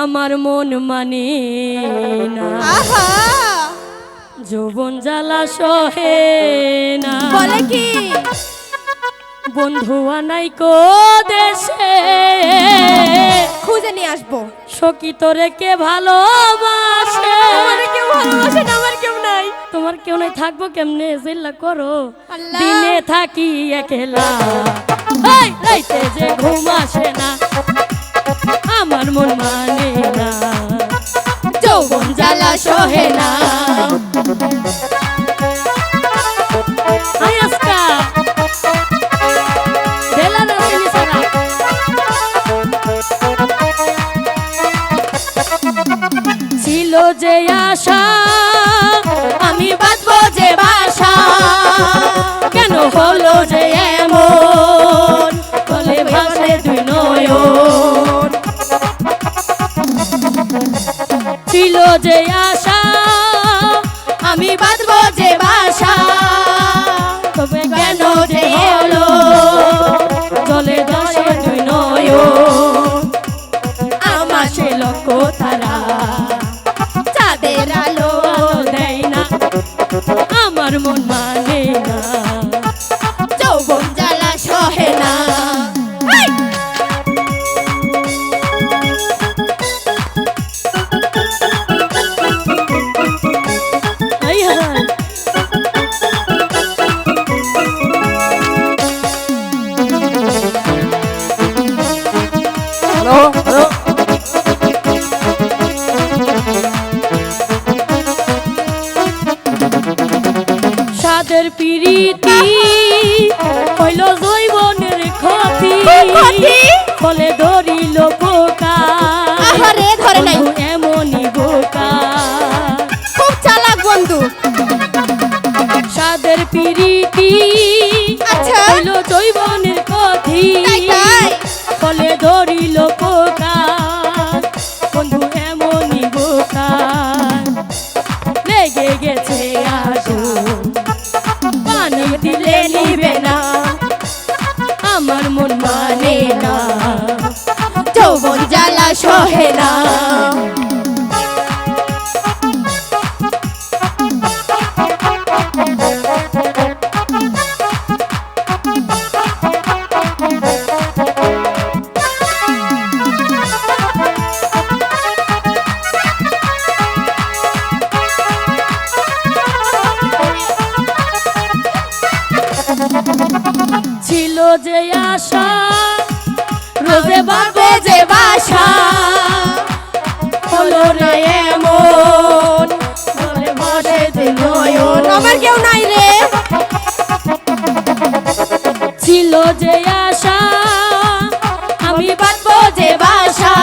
আমার মন মানে না, আহা যৌবন জ্বালা সহে না। বলে কি বন্ধু আনাই কো দেশে, খুঁজে নিয়ে আসবো। সখী তোরে কে ভালোবাসে? আমারে কেউ ভালোবাসে না, আমার কেউ নাই। তোমার কেউ নাই, থাকবো কেমনে? জিল্লা করো আল্লাহ। দিনে থাকি একলা, এই রাইতে যে ঘুম আসে না, আমার মন মানে না, যৌবন জ্বালা সহে না। আই আজকা দেলা না চিনি সারা, ছিল যে আশা আমি বাঁধবো যে বাসা, কেন হলো যে এমন বলে ভাসে দুই নয়ন। ছিল যে আশা আমি বাঁধবো যে বাসা, তবে কেন যে হলো জলে দশে দুই নয়ন। আমার সে লক্ষ্য তারা চাঁদের আলো দেয় না, আমার মন মানে না, যৌবন জ্বালা সহে না। হ্যালো হ্যালো, সাদের পিরিতি হইল জৈবনের ক্ষতি, ফলে ধরিল পোকা, আহারে ধরে নাই, বন্ধু এমনই বোকা, খুব চালাক বন্ধু। সাদের পিরিতি আচ্ছা হইল জৈবনের ক্ষতি, তাই তাই। ফলে ধরিল পোকা, বন্ধু এমনই বোকা, লেগে গেছে আগুন পানি দিলে নিবে না, আমার মন মানে না, যৌবন জ্বালা সহে না। ছিল যে আশা রোজে বাঁধবো যে বাসা, হলো রে এমন বলে ভাসে দুই নয়ন। আমার কেউ নাই রে। ছিল যে আশা আমি বাঁধবো যে বাসা,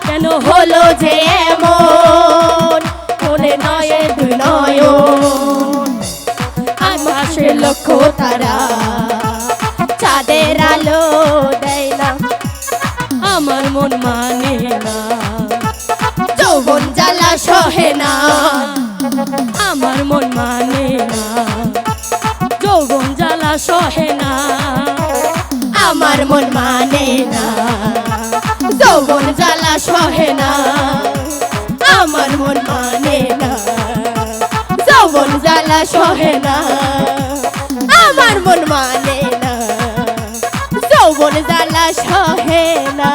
কেন হলো যে এমন বলে নয়ে দুই নয়ন। আকাশে লক্ষ্য তারা চাঁদের আলো দেয় না, আমার মন মানে না, যৌবন জ্বালা সহে না, আমার মন মানে না, যৌবন জ্বালা সহে না, আমার মন মানে না, যৌবন জ্বালা সহে না, আমার মন মানে না, যৌবন জ্বালা সহে না, আমার মন মানে না, যৌবন জ্বালা সহে না।